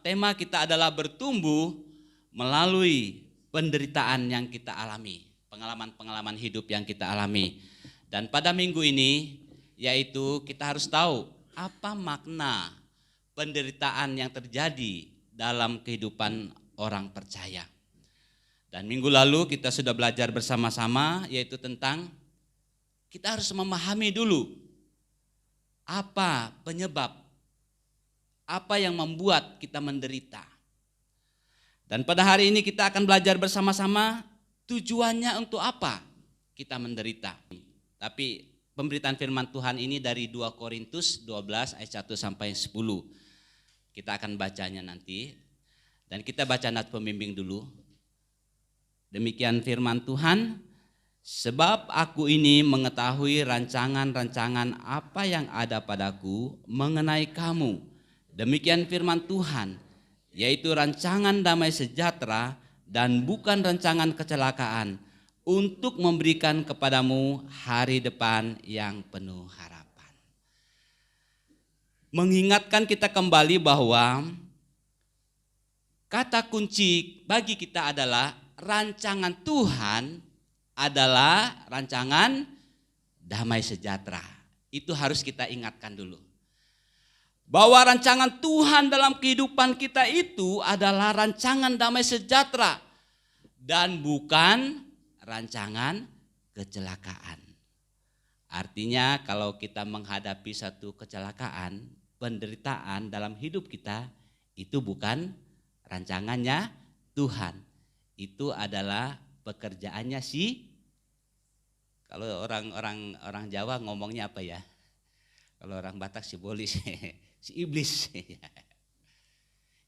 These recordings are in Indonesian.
tema kita adalah bertumbuh melalui penderitaan yang kita alami, pengalaman-pengalaman hidup yang kita alami. Dan pada minggu ini, yaitu kita harus tahu apa makna penderitaan yang terjadi dalam kehidupan orang percaya. Dan minggu lalu kita sudah belajar bersama-sama, yaitu tentang kita harus memahami dulu apa penyebab, apa yang membuat kita menderita. Dan pada hari ini kita akan belajar bersama-sama tujuannya untuk apa kita menderita. Tapi pemberitaan firman Tuhan ini dari 2 Korintus 12 ayat 1 sampai 10. Kita akan bacanya nanti. Dan kita baca nat pembimbing dulu. Demikian firman Tuhan, sebab aku ini mengetahui rancangan-rancangan apa yang ada padaku mengenai kamu. Demikian firman Tuhan, yaitu rancangan damai sejahtera dan bukan rancangan kecelakaan, untuk memberikan kepadamu hari depan yang penuh harapan. Mengingatkan kita kembali bahwa kata kunci bagi kita adalah rancangan Tuhan adalah rancangan damai sejahtera. Itu harus kita ingatkan dulu. Bahwa rancangan Tuhan dalam kehidupan kita itu adalah rancangan damai sejahtera dan bukan rancangan kecelakaan. Artinya kalau kita menghadapi satu kecelakaan, penderitaan dalam hidup kita, itu bukan rancangannya Tuhan. Itu adalah pekerjaannya kalau orang Jawa ngomongnya apa ya? Kalau orang Batak si bolis, si iblis.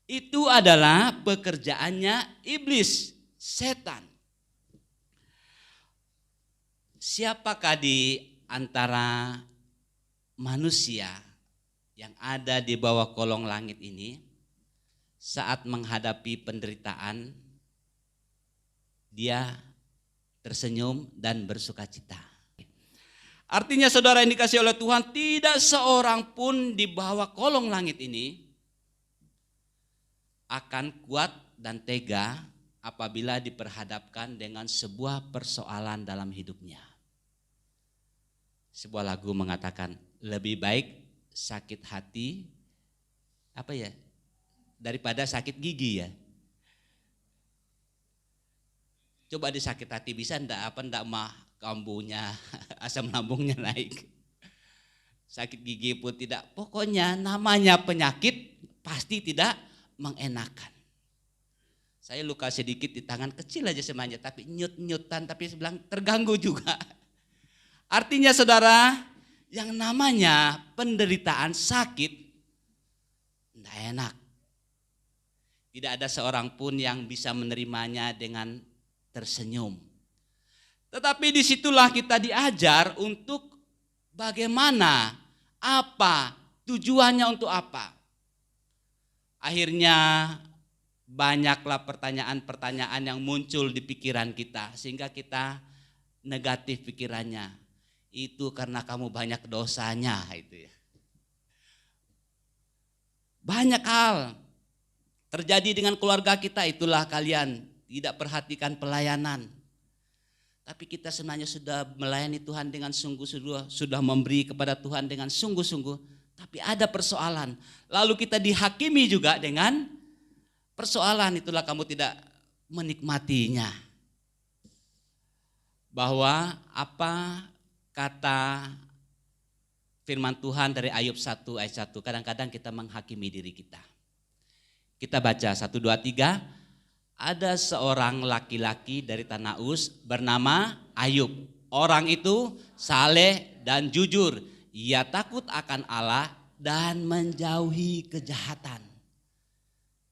Itu adalah pekerjaannya iblis, setan. Siapakah di antara manusia yang ada di bawah kolong langit ini saat menghadapi penderitaan dia tersenyum dan bersukacita? Artinya saudara yang dikasihi oleh Tuhan, tidak seorang pun di bawah kolong langit ini akan kuat dan tega apabila diperhadapkan dengan sebuah persoalan dalam hidupnya. Sebuah lagu mengatakan, lebih baik sakit hati daripada sakit gigi ya. Coba disakit hati bisa ndak mah kambuhnya, asam lambungnya naik. Sakit gigi pun tidak. Pokoknya namanya penyakit pasti tidak mengenakan. Saya luka sedikit di tangan kecil aja semuanya, tapi nyut-nyutan, tapi bilang terganggu juga. Artinya saudara, yang namanya penderitaan sakit tidak enak. Tidak ada seorang pun yang bisa menerimanya dengan tersenyum. Tetapi disitulah kita diajar untuk bagaimana, apa, tujuannya untuk apa. Akhirnya banyaklah pertanyaan-pertanyaan yang muncul di pikiran kita sehingga kita negatif pikirannya. Itu karena kamu banyak dosanya itu ya. Banyak hal terjadi dengan keluarga kita, itulah kalian tidak perhatikan pelayanan. Tapi kita sebenarnya sudah melayani Tuhan dengan sungguh-sungguh, sudah memberi kepada Tuhan dengan sungguh-sungguh, tapi ada persoalan. Lalu kita dihakimi juga dengan persoalan, itulah kamu tidak menikmatinya. Bahwa apa kata firman Tuhan dari Ayub 1 ayat 1, kadang-kadang kita menghakimi diri kita. Kita baca 1, 2, 3. Ada seorang laki-laki dari tanah Uz bernama Ayub. Orang itu saleh dan jujur. Ia takut akan Allah dan menjauhi kejahatan.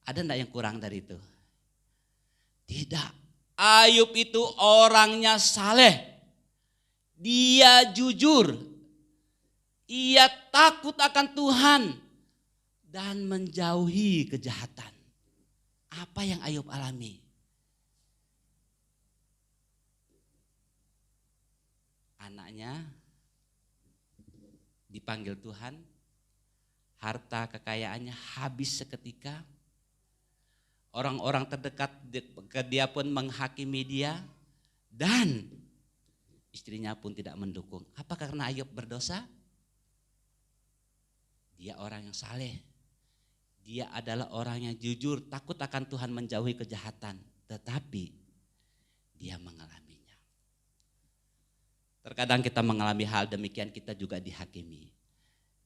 Ada enggak yang kurang dari itu? Tidak. Ayub itu orangnya saleh. Dia jujur. Ia takut akan Tuhan dan menjauhi kejahatan. Apa yang Ayub alami? Anaknya dipanggil Tuhan, harta kekayaannya habis seketika, orang-orang terdekat ke dia pun menghakimi dia, dan istrinya pun tidak mendukung. Apa karena Ayub berdosa? Dia orang yang saleh. Dia adalah orang yang jujur, takut akan Tuhan, menjauhi kejahatan. Tetapi dia mengalaminya. Terkadang kita mengalami hal demikian, kita juga dihakimi.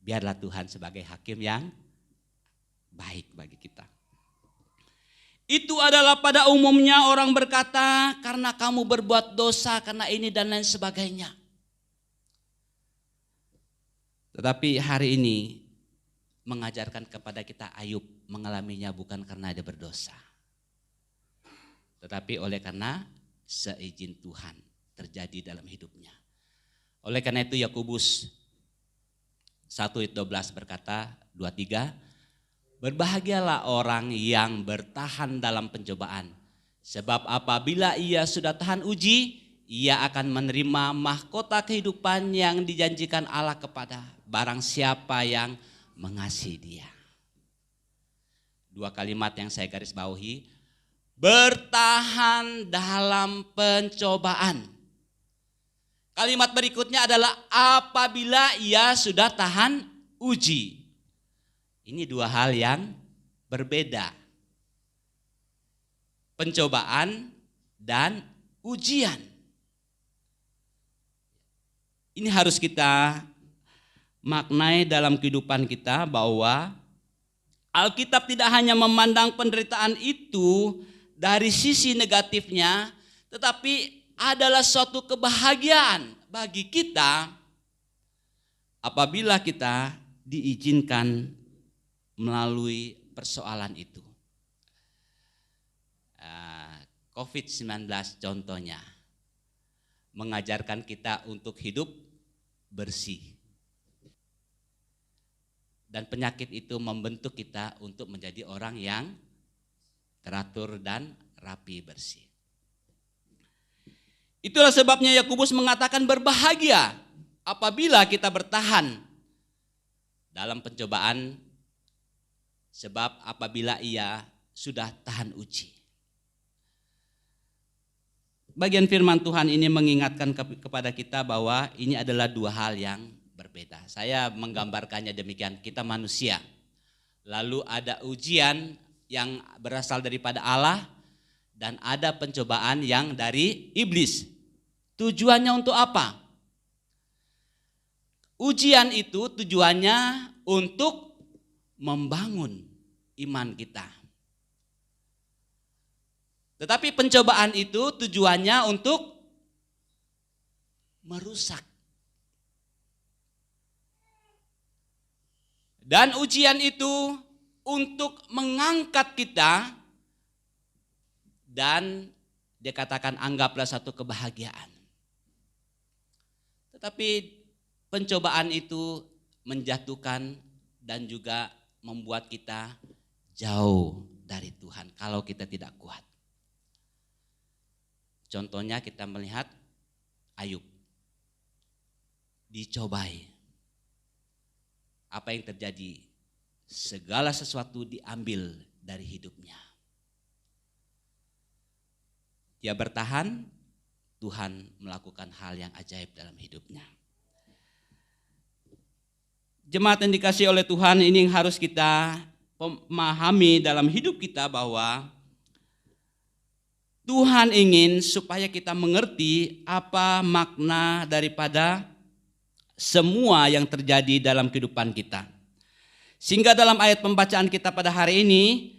Biarlah Tuhan sebagai hakim yang baik bagi kita. Itu adalah pada umumnya orang berkata, karena kamu berbuat dosa, karena ini dan lain sebagainya. Tetapi hari ini mengajarkan kepada kita Ayub mengalaminya bukan karena dia berdosa, tetapi oleh karena seizin Tuhan terjadi dalam hidupnya. Oleh karena itu Yakobus 1:12 berkata, 23, berbahagialah orang yang bertahan dalam pencobaan, sebab apabila ia sudah tahan uji, ia akan menerima mahkota kehidupan yang dijanjikan Allah kepada barang siapa yang mengasihi dia. Dua kalimat yang saya garis bawahi, bertahan dalam pencobaan. Kalimat berikutnya adalah apabila ia sudah tahan uji. Ini dua hal yang berbeda. Pencobaan dan ujian. Ini harus kita maknai dalam kehidupan kita, bahwa Alkitab tidak hanya memandang penderitaan itu dari sisi negatifnya, tetapi adalah suatu kebahagiaan bagi kita apabila kita diizinkan melalui persoalan itu. COVID-19 contohnya mengajarkan kita untuk hidup bersih. Dan penyakit itu membentuk kita untuk menjadi orang yang teratur dan rapi bersih. Itulah sebabnya Yakobus mengatakan berbahagia apabila kita bertahan dalam pencobaan, sebab apabila ia sudah tahan uji. Bagian firman Tuhan ini mengingatkan kepada kita bahwa ini adalah dua hal yang berbeda. Saya menggambarkannya demikian, kita manusia. Lalu ada ujian yang berasal daripada Allah dan ada pencobaan yang dari iblis. Tujuannya untuk apa? Ujian itu tujuannya untuk membangun iman kita. Tetapi pencobaan itu tujuannya untuk merusak. Dan ujian itu untuk mengangkat kita, dan dia katakan anggaplah satu kebahagiaan. Tetapi pencobaan itu menjatuhkan dan juga membuat kita jauh dari Tuhan kalau kita tidak kuat. Contohnya kita melihat Ayub dicobai. Apa yang terjadi? Segala sesuatu diambil dari hidupnya. Dia bertahan, Tuhan melakukan hal yang ajaib dalam hidupnya. Jemaat yang dikasihi oleh Tuhan, ini yang harus kita memahami dalam hidup kita, bahwa Tuhan ingin supaya kita mengerti apa makna daripada semua yang terjadi dalam kehidupan kita. Sehingga dalam ayat pembacaan kita pada hari ini,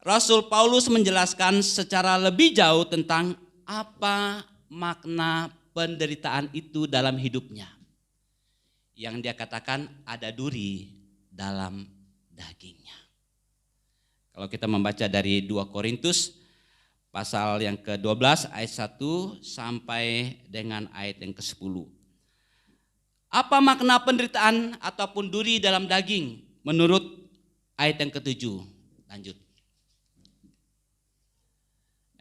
Rasul Paulus menjelaskan secara lebih jauh tentang apa makna penderitaan itu dalam hidupnya. Yang dia katakan ada duri dalam dagingnya. Kalau kita membaca dari 2 Korintus pasal yang ke-12 ayat 1 sampai dengan ayat yang ke-10. Apa makna penderitaan ataupun duri dalam daging menurut ayat yang ke-7? Lanjut.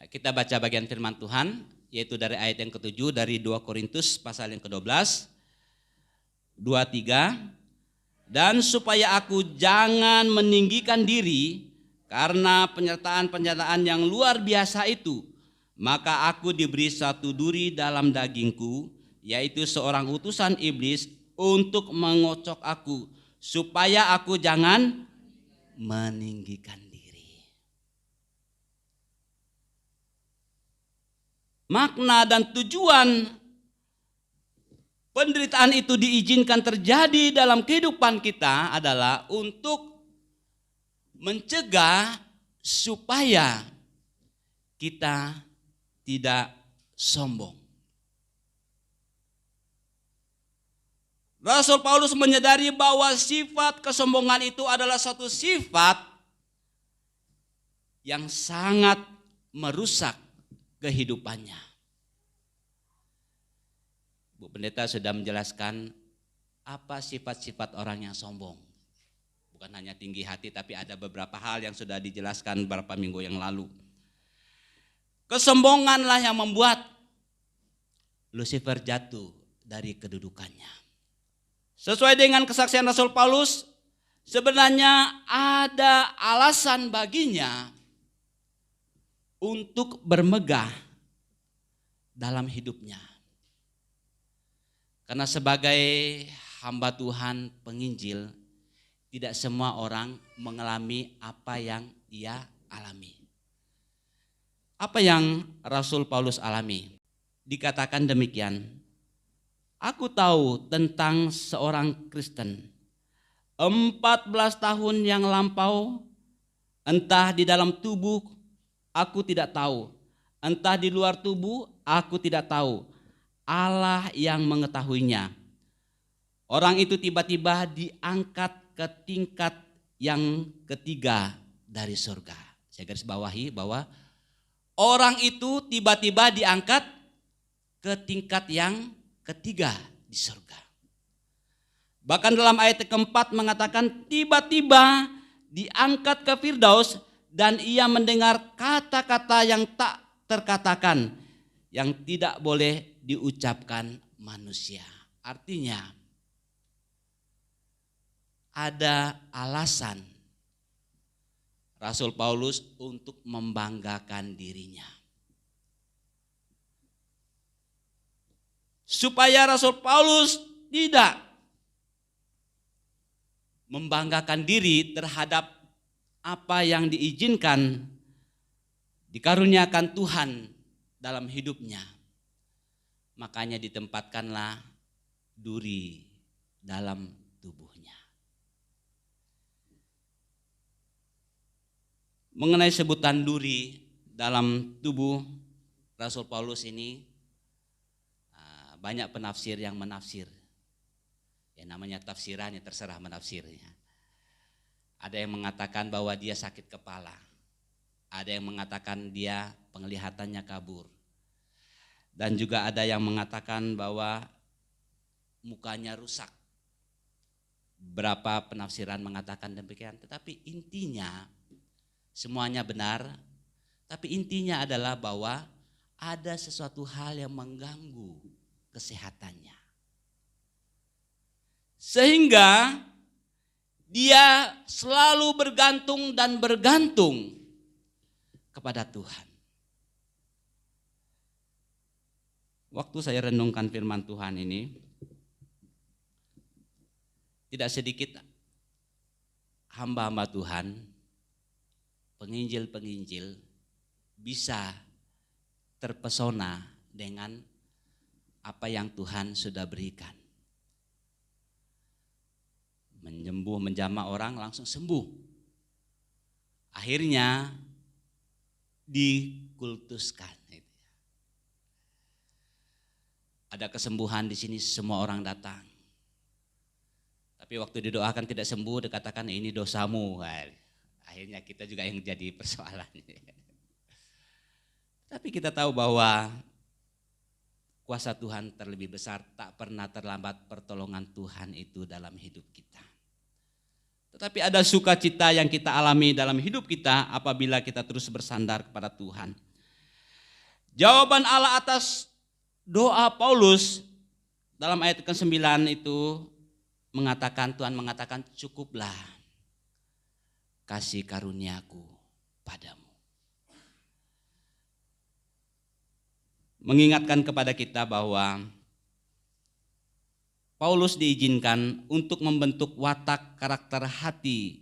Kita baca bagian firman Tuhan, yaitu dari ayat yang ke-7 dari 2 Korintus pasal yang ke-12. 2-3. Dan supaya aku jangan meninggikan diri, Karena penyertaan-penyertaan yang luar biasa itu, maka aku diberi satu duri dalam dagingku, yaitu seorang utusan iblis untuk mengocok aku, supaya aku jangan meninggikan diri. Makna dan tujuan penderitaan itu diizinkan terjadi dalam kehidupan kita adalah untuk mencegah supaya kita tidak sombong. Rasul Paulus menyadari bahwa sifat kesombongan itu adalah satu sifat yang sangat merusak kehidupannya. Bu Pendeta sudah menjelaskan apa sifat-sifat orang yang sombong. Bukan hanya tinggi hati, tapi ada beberapa hal yang sudah dijelaskan beberapa minggu yang lalu. Kesombonganlah yang membuat Lucifer jatuh dari kedudukannya. Sesuai dengan kesaksian Rasul Paulus, sebenarnya ada alasan baginya untuk bermegah dalam hidupnya. Karena sebagai hamba Tuhan penginjil, tidak semua orang mengalami apa yang ia alami. Apa yang Rasul Paulus alami? Dikatakan demikian, aku tahu tentang seorang Kristen, 14 tahun yang lampau, entah di dalam tubuh aku tidak tahu, entah di luar tubuh aku tidak tahu, Allah yang mengetahuinya. Orang itu tiba-tiba diangkat ke tingkat yang ketiga dari surga. Saya garis bawahi bahwa orang itu tiba-tiba diangkat ke tingkat yang ketiga di surga. Bahkan dalam ayat keempat mengatakan tiba-tiba diangkat ke Firdaus dan ia mendengar kata-kata yang tak terkatakan, yang tidak boleh diucapkan manusia. Artinya ada alasan Rasul Paulus untuk membanggakan dirinya. Supaya Rasul Paulus tidak membanggakan diri terhadap apa yang diizinkan, dikaruniakan Tuhan dalam hidupnya. Makanya ditempatkanlah duri dalam tubuhnya. Mengenai sebutan duri dalam tubuh Rasul Paulus ini, banyak penafsir yang menafsir. Ya namanya tafsirannya, terserah menafsirnya. Ada yang mengatakan bahwa dia sakit kepala. Ada yang mengatakan dia penglihatannya kabur. Dan juga ada yang mengatakan bahwa mukanya rusak. Berapa penafsiran mengatakan demikian. Tetapi intinya semuanya benar. Tapi intinya adalah bahwa ada sesuatu hal yang mengganggu kesehatannya. Sehingga dia selalu bergantung dan bergantung kepada Tuhan. Waktu saya renungkan firman Tuhan ini, tidak sedikit hamba-hamba Tuhan, penginjil-penginjil bisa terpesona dengan apa yang Tuhan sudah berikan. Menyembuh, menjamah orang langsung sembuh. Akhirnya dikultuskan. Ada kesembuhan di sini, semua orang datang. Tapi waktu didoakan tidak sembuh, dikatakan ini dosamu. Akhirnya kita juga yang jadi persoalan. Tapi kita tahu bahwa kuasa Tuhan terlebih besar, tak pernah terlambat pertolongan Tuhan itu dalam hidup kita. Tetapi ada sukacita yang kita alami dalam hidup kita apabila kita terus bersandar kepada Tuhan. Jawaban Allah atas doa Paulus dalam ayat ke-9 itu mengatakan, Tuhan mengatakan, cukuplah kasih karuniaku, kepadamu. Mengingatkan kepada kita bahwa Paulus diizinkan untuk membentuk watak karakter hati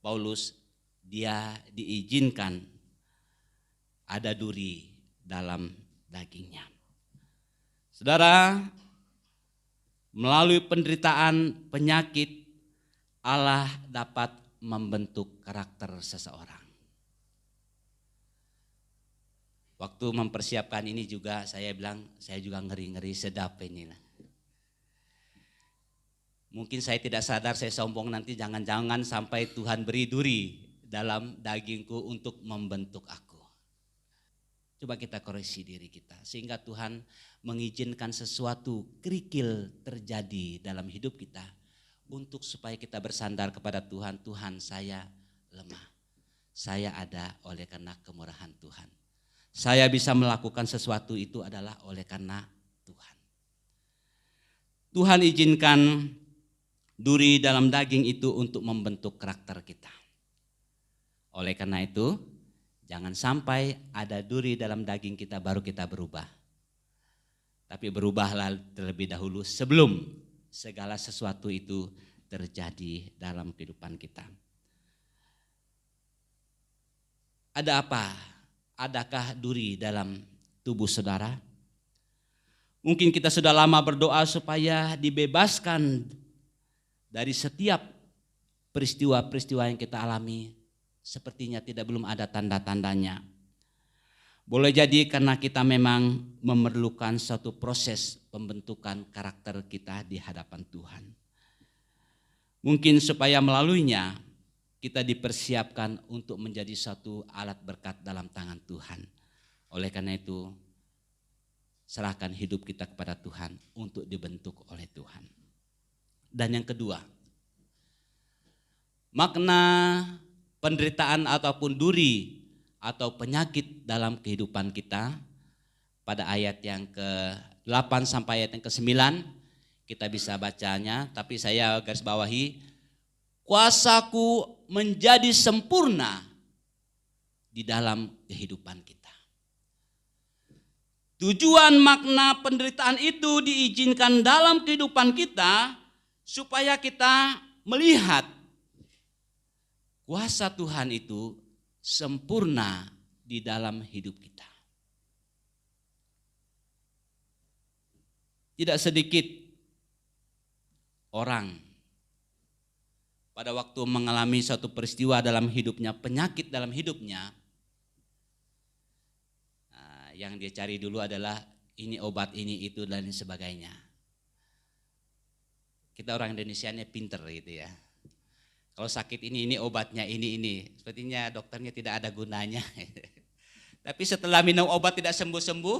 Paulus. Dia diizinkan ada duri dalam dagingnya. Saudara, melalui penderitaan penyakit, Allah dapat membentuk karakter seseorang. Waktu mempersiapkan ini juga saya bilang, saya juga ngeri-ngeri sedap ini. Mungkin saya tidak sadar, saya sombong nanti, jangan-jangan sampai Tuhan beri duri dalam dagingku untuk membentuk aku. Coba kita koreksi diri kita, sehingga Tuhan mengizinkan sesuatu kerikil terjadi dalam hidup kita, untuk supaya kita bersandar kepada Tuhan. Tuhan, saya lemah, saya ada oleh karena kemurahan Tuhan. Saya bisa melakukan sesuatu itu adalah oleh karena Tuhan. Tuhan izinkan duri dalam daging itu untuk membentuk karakter kita. Oleh karena itu, jangan sampai ada duri dalam daging kita baru kita berubah. Tapi berubahlah terlebih dahulu sebelum segala sesuatu itu terjadi dalam kehidupan kita. Ada apa? Adakah duri dalam tubuh saudara? Mungkin kita sudah lama berdoa supaya dibebaskan dari setiap peristiwa-peristiwa yang kita alami. Sepertinya belum ada tanda-tandanya. Boleh jadi karena kita memang memerlukan suatu proses pembentukan karakter kita di hadapan Tuhan. Mungkin supaya melaluinya kita dipersiapkan untuk menjadi satu alat berkat dalam tangan Tuhan. Oleh karena itu, serahkan hidup kita kepada Tuhan untuk dibentuk oleh Tuhan. Dan yang kedua, makna penderitaan ataupun duri atau penyakit dalam kehidupan kita, pada ayat yang ke-8 sampai ayat yang ke-9 kita bisa bacanya, tapi saya garis bawahi, kuasaku menjadi sempurna di dalam kehidupan kita. Tujuan makna penderitaan itu diizinkan dalam kehidupan kita supaya kita melihat kuasa Tuhan itu sempurna di dalam hidup kita. Tidak sedikit orang pada waktu mengalami suatu peristiwa dalam hidupnya, penyakit dalam hidupnya, yang dia cari dulu adalah ini obat, ini itu dan sebagainya. Kita orang Indonesia ini pinter gitu ya. Kalau sakit ini obatnya ini. Sepertinya dokternya tidak ada gunanya. Tapi setelah minum obat tidak sembuh-sembuh,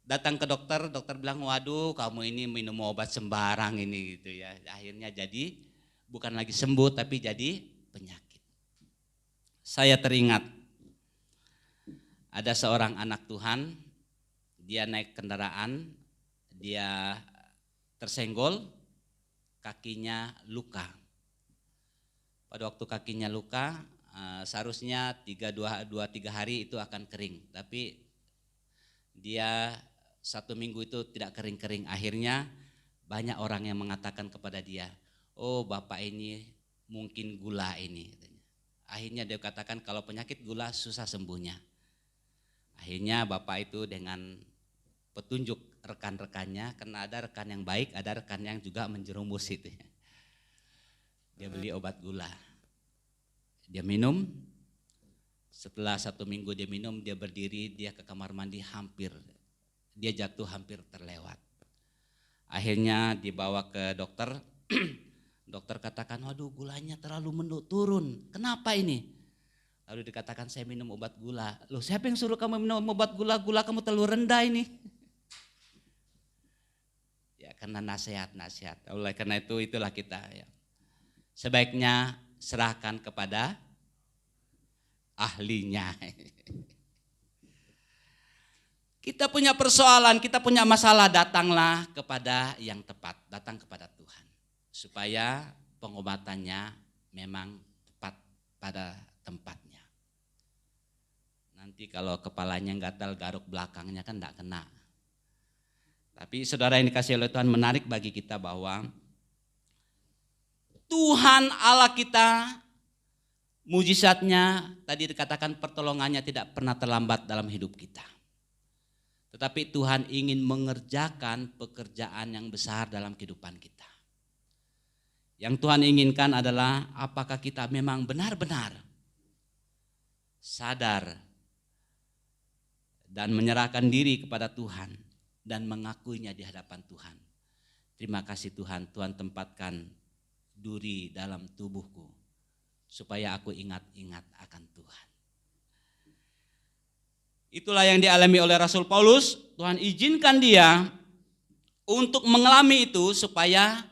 datang ke dokter bilang, waduh kamu ini minum obat sembarang ini gitu ya. Akhirnya jadi bukan lagi sembuh tapi jadi penyakit. Saya teringat ada seorang anak Tuhan, dia naik kendaraan, dia tersenggol, kakinya luka. Pada waktu kakinya luka, seharusnya 2-3 hari itu akan kering. Tapi dia 1 minggu itu tidak kering-kering. Akhirnya banyak orang yang mengatakan kepada dia, oh bapak ini mungkin gula ini. Akhirnya dia katakan kalau penyakit gula susah sembuhnya. Akhirnya bapak itu dengan petunjuk rekan-rekannya, karena ada rekan yang baik, ada rekan yang juga menjerumus itu. Dia beli obat gula. Dia minum, setelah 1 minggu dia minum, dia berdiri, dia ke kamar mandi dia jatuh hampir terlewat. Akhirnya dibawa ke dokter. Dokter katakan, waduh gulanya terlalu turun, kenapa ini? Lalu dikatakan saya minum obat gula. Loh siapa yang suruh kamu minum obat gula? Gula kamu terlalu rendah ini. Ya karena nasihat. Oleh karena itu itulah kita ya. Sebaiknya serahkan kepada ahlinya. Kita punya persoalan, kita punya masalah, datanglah kepada yang tepat, datang kepada Tuhan. Supaya pengobatannya memang tepat pada tempatnya. Nanti kalau kepalanya gatal, garuk belakangnya kan enggak kena. Tapi saudara yang dikasihi oleh Tuhan, menarik bagi kita bahwa Tuhan Allah kita, mujizatnya tadi dikatakan pertolongannya tidak pernah terlambat dalam hidup kita. Tetapi Tuhan ingin mengerjakan pekerjaan yang besar dalam kehidupan kita. Yang Tuhan inginkan adalah apakah kita memang benar-benar sadar dan menyerahkan diri kepada Tuhan dan mengakuinya di hadapan Tuhan. Terima kasih Tuhan, Tuhan tempatkan duri dalam tubuhku supaya aku ingat-ingat akan Tuhan. Itulah yang dialami oleh Rasul Paulus. Tuhan izinkan dia untuk mengalami itu supaya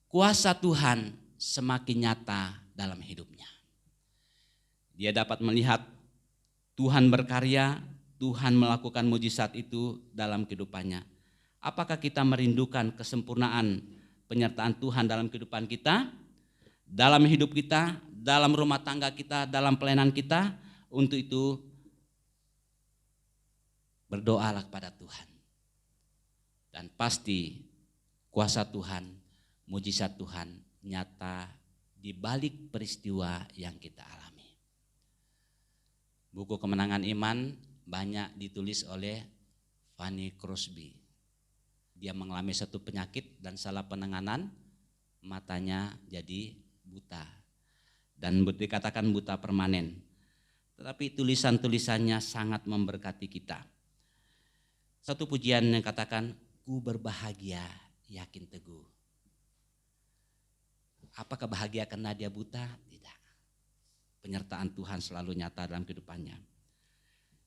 kuasa Tuhan semakin nyata dalam hidupnya. Dia dapat melihat Tuhan berkarya, Tuhan melakukan mujizat itu dalam kehidupannya. Apakah kita merindukan kesempurnaan penyertaan Tuhan dalam kehidupan kita, dalam hidup kita, dalam rumah tangga kita, dalam pelayanan kita? Untuk itu berdoalah kepada Tuhan. Dan pasti kuasa Tuhan, mujizat Tuhan nyata di balik peristiwa yang kita alami. Buku Kemenangan Iman banyak ditulis oleh Fanny Crosby. Dia mengalami satu penyakit dan salah penanganan, matanya jadi buta. Dan dikatakan buta permanen. Tetapi tulisan-tulisannya sangat memberkati kita. Satu pujian yang katakan, ku berbahagia yakin teguh. Apakah bahagia karena dia buta? Tidak. Penyertaan Tuhan selalu nyata dalam kehidupannya.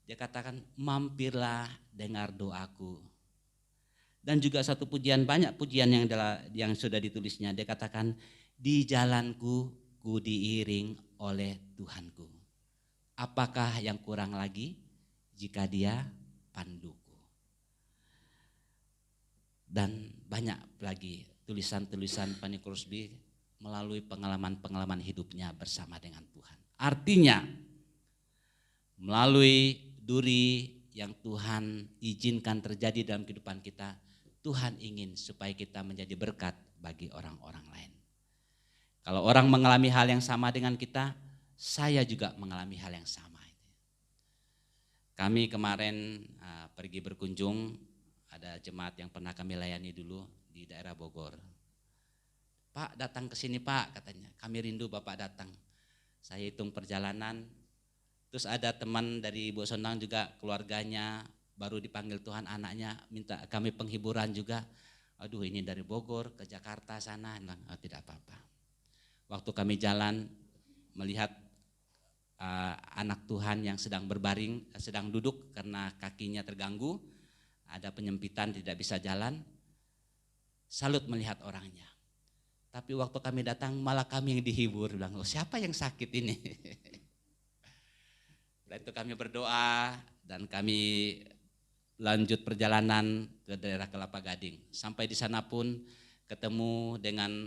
Dia katakan, mampirlah dengar doaku. Dan juga satu pujian, banyak pujian yang sudah ditulisnya. Dia katakan, di jalanku ku diiring oleh Tuhanku. Apakah yang kurang lagi jika dia panduku? Dan banyak lagi tulisan-tulisan Fanny Crosby melalui pengalaman-pengalaman hidupnya bersama dengan Tuhan. Artinya melalui duri yang Tuhan izinkan terjadi dalam kehidupan kita, Tuhan ingin supaya kita menjadi berkat bagi orang-orang lain. Kalau orang mengalami hal yang sama dengan kita, saya juga mengalami hal yang sama. Kami kemarin pergi berkunjung, ada jemaat yang pernah kami layani dulu di daerah Bogor. Pak, datang ke sini Pak, katanya. Kami rindu Bapak datang. Saya hitung perjalanan. Terus ada teman dari Bu Sondang juga, keluarganya baru dipanggil Tuhan, anaknya minta kami penghiburan juga. Aduh, ini dari Bogor ke Jakarta sana. Oh, tidak apa-apa. Waktu kami jalan melihat anak Tuhan yang sedang berbaring, sedang duduk karena kakinya terganggu, ada penyempitan, tidak bisa jalan. Salut melihat orangnya. Tapi waktu kami datang malah kami yang dihibur, bilang, oh, siapa yang sakit ini? Setelah itu kami berdoa dan kami lanjut perjalanan ke daerah Kelapa Gading. Sampai di sana pun ketemu dengan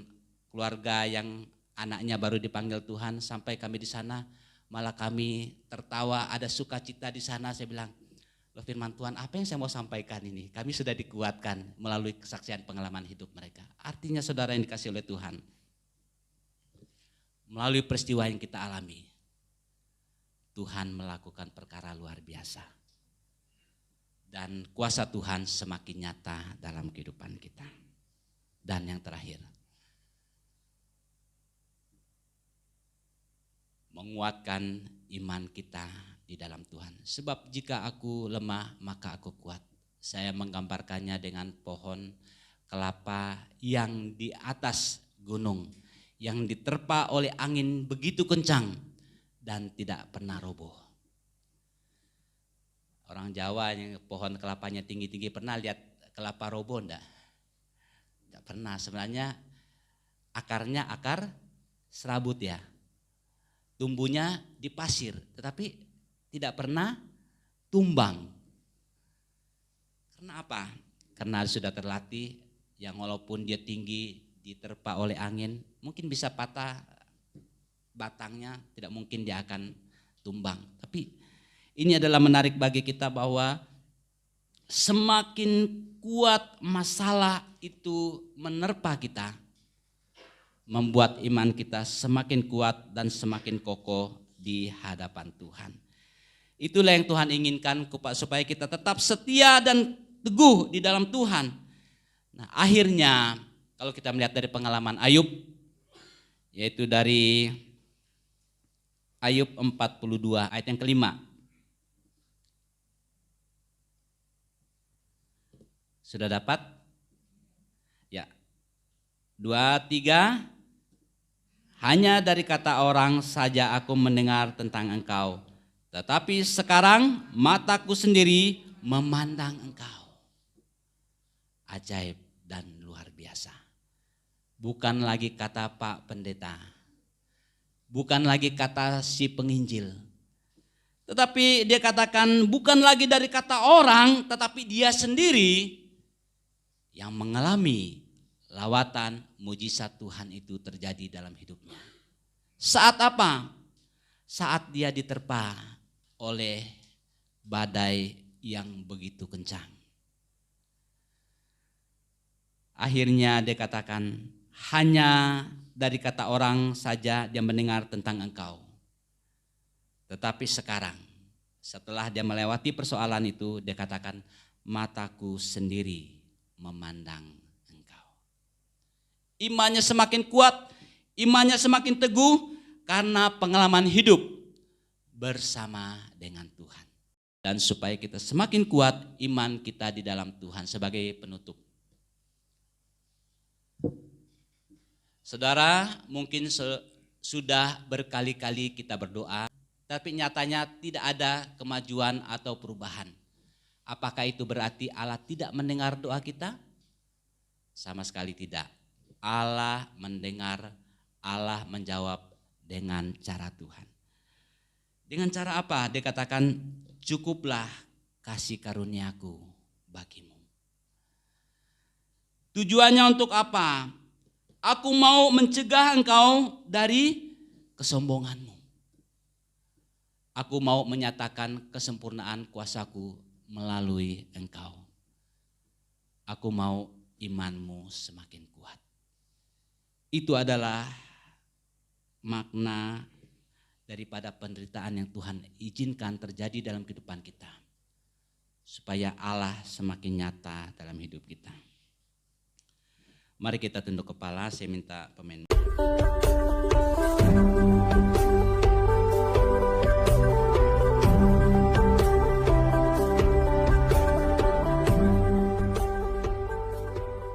keluarga yang anaknya baru dipanggil Tuhan. Sampai kami di sana malah kami tertawa, ada sukacita di sana. Saya bilang, loh firman Tuhan, apa yang saya mau sampaikan ini? Kami sudah dikuatkan melalui kesaksian pengalaman hidup mereka. Artinya saudara yang dikasih oleh Tuhan, melalui peristiwa yang kita alami, Tuhan melakukan perkara luar biasa. Dan kuasa Tuhan semakin nyata dalam kehidupan kita. Dan yang terakhir, menguatkan iman kita di dalam Tuhan. Sebab jika aku lemah maka aku kuat. Saya menggambarkannya dengan pohon kelapa yang di atas gunung, yang diterpa oleh angin begitu kencang dan tidak pernah roboh. Orang Jawa yang pohon kelapanya tinggi-tinggi, pernah lihat kelapa roboh enggak? Enggak pernah. Sebenarnya akarnya akar serabut ya. Tumbuhnya di pasir, tetapi tidak pernah tumbang. Karena apa? Karena sudah terlatih, yang walaupun dia tinggi diterpa oleh angin, mungkin bisa patah batangnya, tidak mungkin dia akan tumbang. Tapi ini adalah menarik bagi kita bahwa semakin kuat masalah itu menerpa kita, membuat iman kita semakin kuat dan semakin kokoh di hadapan Tuhan. Itulah yang Tuhan inginkan supaya kita tetap setia dan teguh di dalam Tuhan. Nah, akhirnya kalau kita melihat dari pengalaman Ayub, yaitu dari Ayub 42 ayat yang kelima. Sudah dapat? Ya. 2, 3. Hanya dari kata orang saja aku mendengar tentang engkau, tetapi sekarang mataku sendiri memandang engkau. Ajaib dan luar biasa. Bukan lagi kata Pak Pendeta, bukan lagi kata si penginjil, tetapi dia katakan bukan lagi dari kata orang, tetapi dia sendiri yang mengalami lawatan mujizat Tuhan itu terjadi dalam hidupnya. Saat apa? Saat dia diterpa oleh badai yang begitu kencang. Akhirnya dia katakan, hanya dari kata orang saja dia mendengar tentang engkau. Tetapi sekarang, setelah dia melewati persoalan itu, dia katakan, mataku sendiri memandang. Imannya semakin kuat, imannya semakin teguh karena pengalaman hidup bersama dengan Tuhan. Dan supaya kita semakin kuat iman kita di dalam Tuhan sebagai penutup. Saudara, mungkin sudah berkali-kali kita berdoa, tapi nyatanya tidak ada kemajuan atau perubahan. Apakah itu berarti Allah tidak mendengar doa kita? Sama sekali tidak. Allah mendengar, Allah menjawab dengan cara Tuhan. Dengan cara apa? Dia katakan, cukuplah kasih karuniaku bagimu. Tujuannya untuk apa? Aku mau mencegah engkau dari kesombonganmu. Aku mau menyatakan kesempurnaan kuasaku melalui engkau. Aku mau imanmu semakin kuat. Itu adalah makna daripada penderitaan yang Tuhan izinkan terjadi dalam kehidupan kita. Supaya Allah semakin nyata dalam hidup kita. Mari kita tunduk kepala, saya minta pemain.